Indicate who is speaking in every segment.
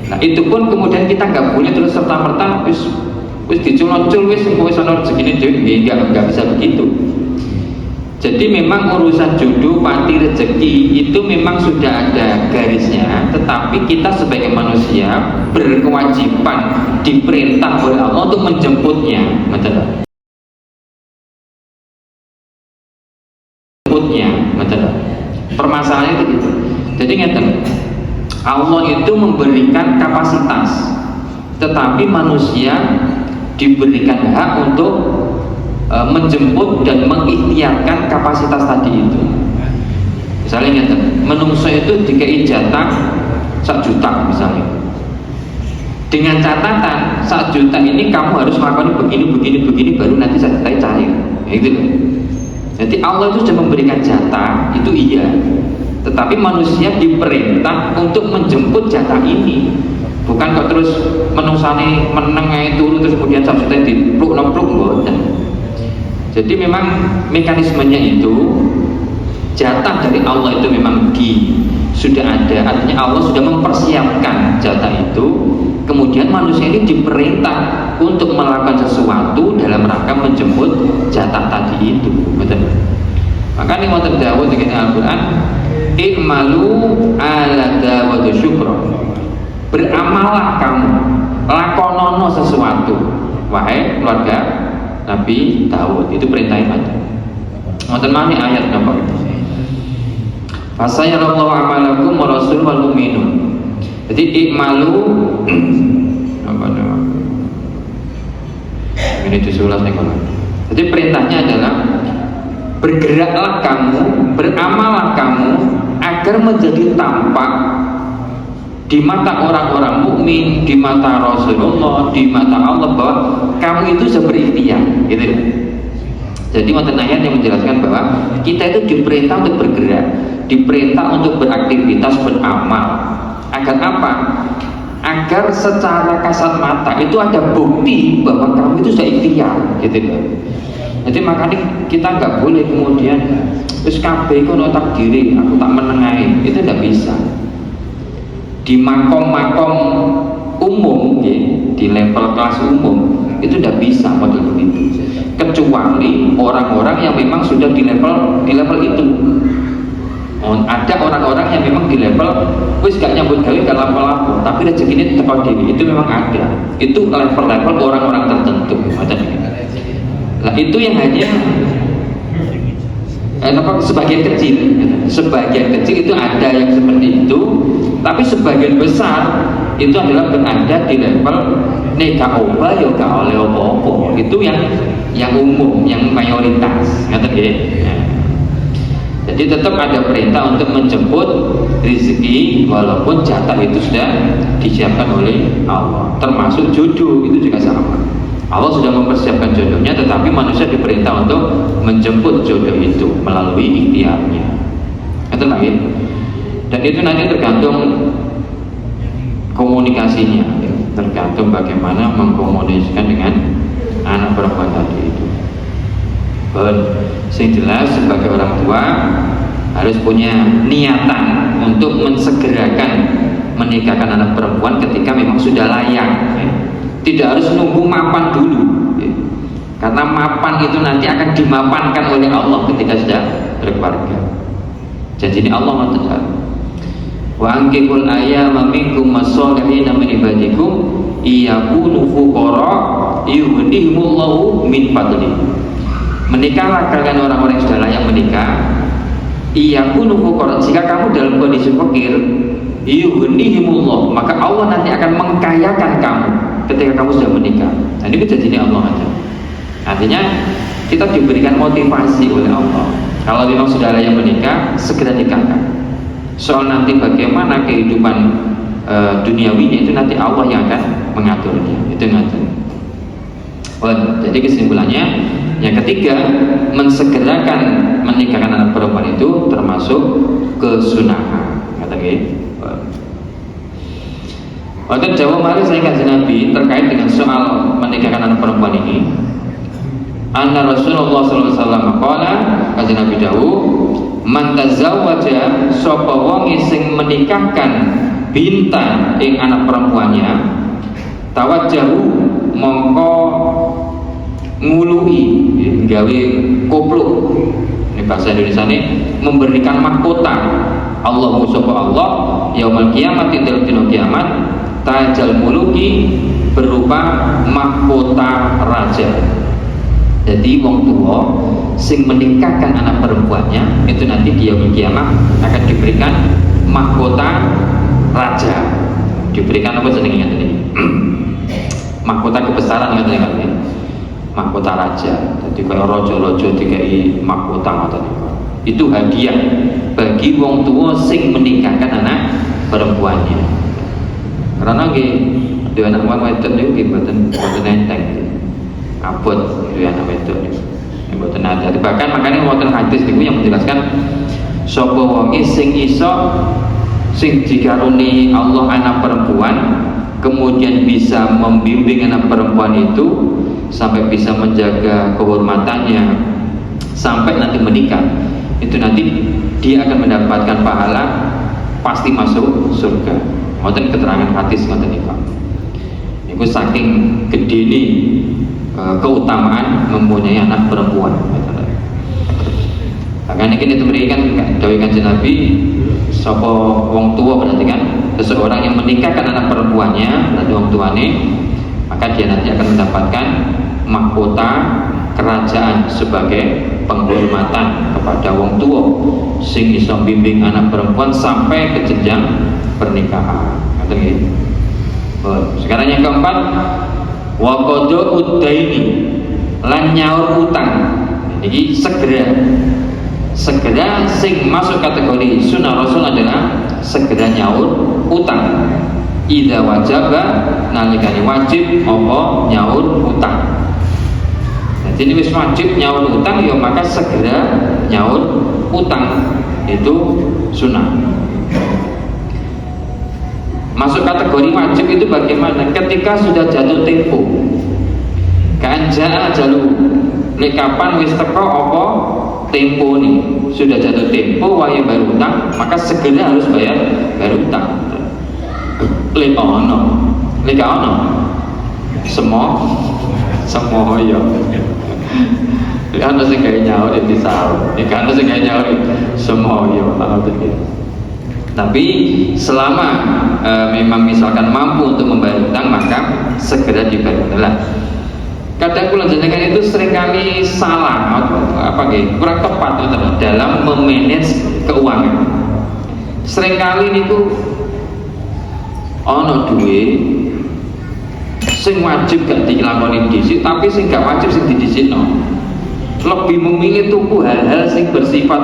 Speaker 1: Nah itu pun kemudian kita nggak boleh terus serta merta wis diculon-cul wis ana rezekine dhewe, nggak bisa begitu. Jadi memang urusan jodoh, pati, rezeki itu memang sudah ada garisnya, tetapi kita sebagai manusia berkewajiban diperintah oleh Allah untuk menjemputnya, betul. Permasalahannya itu gitu. Jadi ngeten, Allah itu memberikan kapasitas, tetapi manusia diberikan hak untuk menjemput dan mengikhtiarkan kapasitas tadi itu. Misalnya ngeten, menungso itu dikei jatah 1 juta misalnya, dengan catatan 1 juta ini kamu harus melakukan begini baru nanti 1 juta cair, gitu loh. Jadi Allah itu sudah memberikan jatah, itu iya, tetapi manusia diperintah untuk menjemput jatah ini. Bukan kok terus menungsane meneng turun terus kemudian 1 juta dipluk-pluk, mboten. Jadi memang mekanismenya itu jatah dari Allah itu memang sudah ada, artinya Allah sudah mempersiapkan jatah itu. Kemudian manusia ini diperintah untuk melakukan sesuatu dalam rangka menjemput jatah tadi itu, betul. Maka ini mau terdawuh dengan Al-Quran, i'malu ala Dawud syukra, beramalah kamu, lakonono sesuatu, wahai keluarga Nabi Daud. Itu perintahnya ada. Wonten malih ayat napa? Fasayarallahu amalakum wa rasul wal mu'minun. Jadi ikmalu apa nama? Ini disulas nih kalau. Jadi perintahnya adalah bergeraklah kamu, beramalah kamu agar menjadi tampak di mata orang-orang mukmin, di mata Rasulullah, di mata Allah bahwa kamu itu sudah berikhtiar, gitu. Jadi wonten ayat yang menjelaskan bahwa kita itu diperintah untuk bergerak, diperintah untuk beraktivitas, beramal. Agar apa? Agar secara kasat mata itu ada bukti bahwa kamu itu sudah ikhtiar, gitu. Jadi makanya kita nggak boleh kemudian terus kabeh kono takdiri aku tak menengahi, itu tidak bisa. Di makom-makom umum, ya, di level kelas umum itu tidak bisa model begitu, kecuali orang-orang yang memang sudah di level itu. Ada orang-orang yang memang di level wis gak nyambut gawe gak lapo-lapo, tapi rezekinya teko dhewe, itu memang ada. Itu level-level orang-orang tertentu, nah itu yang hanya sebagian kecil itu ada yang seperti itu, tapi sebagian besar itu adalah berada di level neka oba ya gak oleh opo-opo. Itu yang umum, yang mayoritas, ngerti nggih? Jadi tetap ada perintah untuk menjemput rezeki walaupun jatah itu sudah disiapkan oleh Allah. Termasuk jodoh itu juga sama. Allah sudah mempersiapkan jodohnya, tetapi manusia diperintah untuk menjemput jodoh itu melalui ikhtiarnya. Itu lagi. Dan itu nanti tergantung komunikasinya, tergantung bagaimana mengkomunikasikan dengan anak perempuan tadi itu. Yang jelas sebagai orang tua harus punya niatan untuk mensegerakan menikahkan anak perempuan ketika memang sudah layak. Tidak harus nunggu mapan dulu, karena mapan itu nanti akan dimapankan oleh Allah ketika sudah berkeluarga. Jadi ini Allah mengatakan, wa ankihul ayyama minkum as-solihina min ibadikum iyakunu fuqara yughnihimullahu min fadlihi. Menikahlah kalian orang-orang yang sudah layak menikah, iyakunu fuqara, jika kamu dalam kondisi fakir, yughnihimullah, maka Allah nanti akan mengkayakan kamu ketika kamu sudah menikah. Nah, ini kejadian Allah aja. Artinya kita diberikan motivasi oleh Allah. Kalau memang sudah layak menikah, segera nikahkan. Soal nanti bagaimana kehidupan duniawinya itu nanti Allah yang akan mengaturnya. Itu ngatur. Jadi kesimpulannya, yang ketiga, mensegerakan menikahkan anak perempuan itu termasuk kesunahan. Kata waktu jawab mari saya kasih Nabi terkait dengan soal menikahkan anak perempuan ini. Anna Rasulullah sallallahu alaihi wasallam qala, kasih Nabi dawuh, man tazawwaja sapa wong sing menikahkan bintan ing anak perempuannya, tawajjahu mongko ngului, gawe kopluk. Ini bahasa Indonesia ini memberikan mahkota. Allahu subhanahu Allah yaumul kiamat indal kiamat tajal muluki berupa mahkota raja. Jadi wong tua sing menikahkan anak perempuannya itu nanti di yaumul kiamat akan diberikan mahkota raja. Diberikan apa jenenge ngene iki? Mahkota kebesaran ngene iki. Mahkota raja. Jadi kalau rojo-rojo dikai mahkota ngoten niku. Itu hadiah bagi wong tua sing menikahkan anak perempuannya. Karena nggih dhewe anak wedok niku nggih mboten enteng. Abot dhewe anak wedok niku. Mboten ada. Bahkan makanya wonten hadis niku yang menjelaskan sapa wonge sing iso sing dikaruni Allah anak perempuan kemudian bisa membimbing anak perempuan itu sampai bisa menjaga kehormatannya sampai nanti menikah, itu nanti dia akan mendapatkan pahala pasti masuk surga. Ngoten keterangan hadis ngoten niku. Niku saking gedene keutamaan mempunyai anak perempuan. Makanya ini memberikan dawuh Kanjeng Nabi, sapa wong tua berarti kan seseorang yang menikahkan anak perempuannya, berarti wong tuane, maka dia nanti akan mendapatkan mahkota kerajaan sebagai penghormatan kepada wong tua sing iso bimbing anak perempuan sampai ke jenjang pernikahan. Sekarang yang keempat, wa qada uddaini lan nyaur utang. Ini segera sing masuk kategori sunnah Rasul adalah segera nyaur utang. Idza wajaba nalikane wajib apa nyaur utang. Jadi ini wis wajib nyaur utang ya maka segera nyaur utang, itu sunnah. Masuk kategori wajib itu bagaimana? Ketika sudah jatuh tempo, kanjaa jalur kapan wis teko apa tempo nih sudah jatuh tempo waya bayar utang, maka segera harus bayar utang. Leka ono semua ya. Ana sing gawe nyaur di sahur, ana sing gawe nyaur semua ya. Tapi selama memang misalkan mampu untuk membayar utang maka segera dibayar. Kadang kula jenengan itu seringkali salah kurang tepat dalam memanage keuangan. Seringkali niku ana duwe sing wajib gak dilakoni dhisik, tapi sing gak wajib sing didhisikno. Lebih memilih tuku hal-hal sing bersifat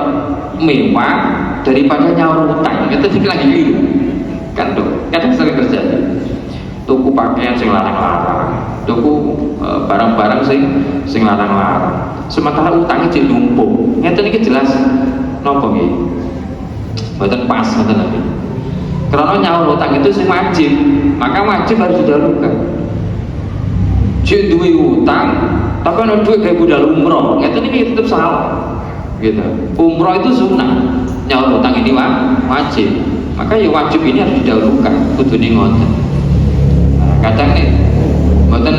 Speaker 1: mewah daripada nyaur utang. Itu sing lagi keliru. Kan tuh, kadang sering terjadi. Tuku pakaian sing larang-larang, tuku barang-barang sing larang-larang. Sementara utangnya cek numpuk. Ngeten iki jelas napa nggih? Mboten pas ngoten lho. Karena nyaur utang itu sing wajib, maka wajib harus didahulukan. Cek duwe utang, tapi ana duit kayak budal umroh, ngeten iki tetap salah. Gitu. Umroh itu sunnah, nyaur utang ini wajib. Maka ya wajib ini harus didahulukan, kudune ngoten. Kadang nih, mboten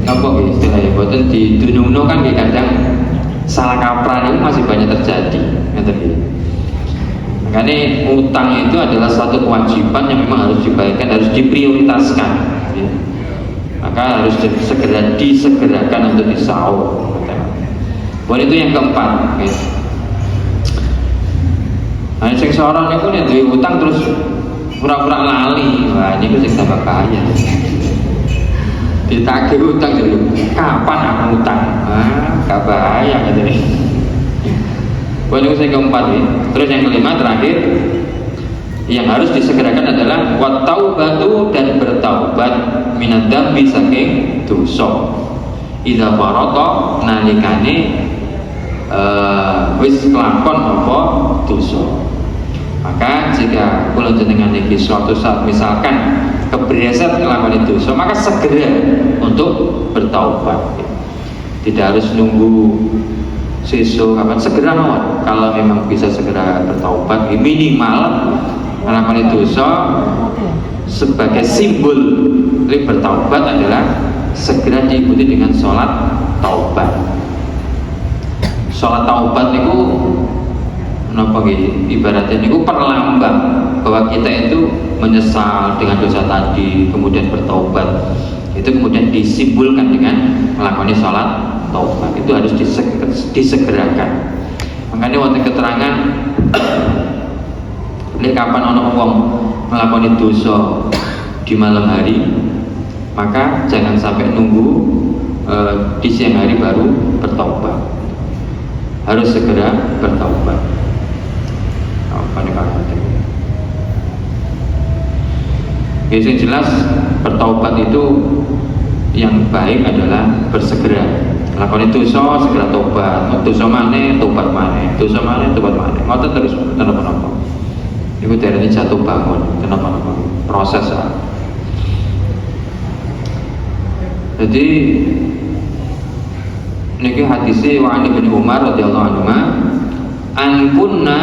Speaker 1: napa istilahnya, mboten didunungno kan nggih kadang salah kaprah itu masih banyak terjadi, ngoten nggih. Makanya utang itu adalah satu kewajiban yang memang harus dibayarkan, harus diprioritaskan. Ya. Maka harus disegerakan untuk disaur. Buat itu yang keempat. Ya. Nah, sing seorang itu nih duwe utang terus pura-pura lali, wah ini sing tambah kaya. Ditagih utang dulu, kapan aku utang? Gak bahaya gitu nih. Buat itu yang keempat nih. Terus yang kelima terakhir, yang harus disegerakan adalah wattaubatu dan bertaubat minadzambi saking dosa. Idza farata nalikane wis kelakon apa dosa. Maka jika kula jenengan iki suatu saat misalkan kebreset nglakoni dosa, maka segera untuk bertaubat. Tidak harus nunggu sesuk kapan, segera mawon. Kalau memang bisa segera bertaubat, minimal Nglakoni dosa sebagai simbol bertaubat adalah segera diikuti dengan sholat taubat. Sholat taubat itu menapa nggih, ibaratnya niku perlambang bahwa kita itu menyesal dengan dosa tadi, kemudian bertaubat. Itu kemudian disimpulkan dengan melakoni sholat taubat. Itu harus disegerakan. Makanya wonten keterangan lek kapan ana wong melakoni dosa di malam hari, maka jangan sampai nunggu di siang hari baru bertaubat. Harus segera bertaubat. Yang jelas bertaubat itu yang baik adalah bersegera. Lakoni dosa segera tobat, dosa maneh tobat maneh, dosa maneh tobat maneh. Ngoten terus napa-napa. Iku darane jatuh bangun, kenapa-napa. Proses ya. Jadi niki hadise wa Ali bin Umar radhiyallahu anhu an kunna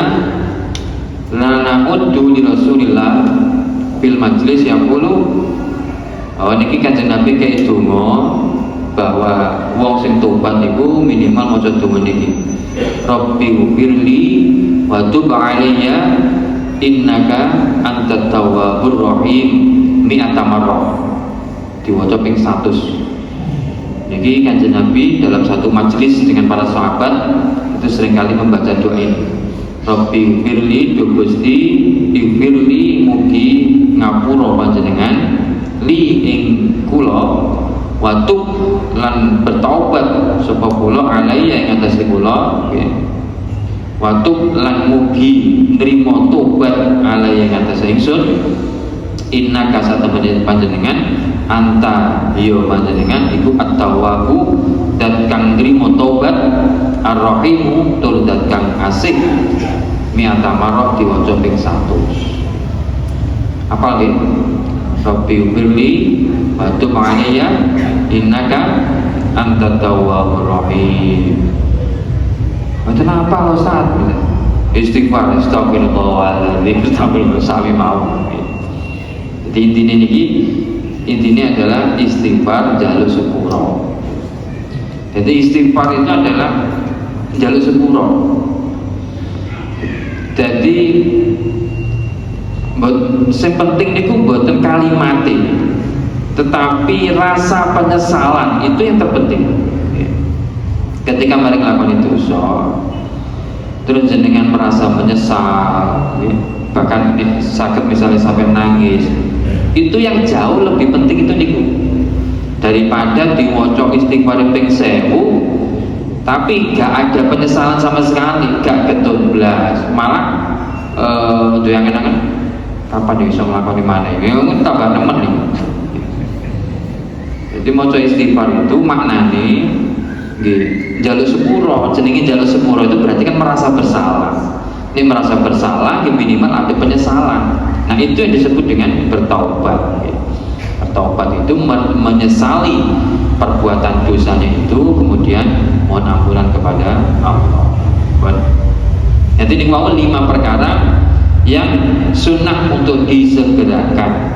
Speaker 1: la na'uddu li Rasulillah fil majlis yaqulu niki Kanjeng Nabi kayak donga bahwa wong sing tobat niku minimal maca donga niki Rabbi ghfirli wa tub alayya innaka antat tawwabur rahim mi'ata marrah diwaca ping 100. Niki Kanjeng Nabi dalam satu majelis dengan para sahabat itu seringkali membaca doa ini. Rabbi firli do Gusti firli mugi ngapura panjenengan li ing kula wa tub lan bertaubat sapa kula alaiya ing atas kula nggih. Wa tub lan mugi nrimo tobat alaiya ing atas ingsun innaka satemene panjenengan anta yo panjenengan iku at-tawwabu dat kang nrimo tobat ar-rahimu tur dat kang asih mi'ata marrah diwaca ping 100. Apa nggih? Rabbi firli wa tub alayya innaka antat tawwabur rahim. Mboten apa Ustaz? Istighfar, astagfirullahaladzim, astagfirullah sami mau. Jadi intinya adalah istighfar jaluk sepuro. Jadi istighfar itu adalah jaluk sepuro. Jadi yang penting niku mboten kalimate, tetapi rasa penyesalan itu yang terpenting. Ketika mari nglakoni dosa, terus jenengan merasa menyesal, bahkan sakit misalnya sampai nangis, itu yang jauh lebih penting itu niku daripada diwaca istighfar ping 1000 tapi gak ada penyesalan sama sekali, gak getun blas, malah doyangen-angen kapan bisa melakukan mana ya tambah nemen nih. Jadi maca istighfar itu maknane nggih njaluk sepuro, jenenge njaluk sepuro itu berarti kan merasa bersalah. Ini merasa bersalah, minimal ada penyesalan. Nah itu yang disebut dengan bertaubat. Bertaubat itu menyesali perbuatan dosanya itu, kemudian mohon ampunan kepada Allah. Jadi ini mau 5 perkara yang sunnah untuk disegerakan.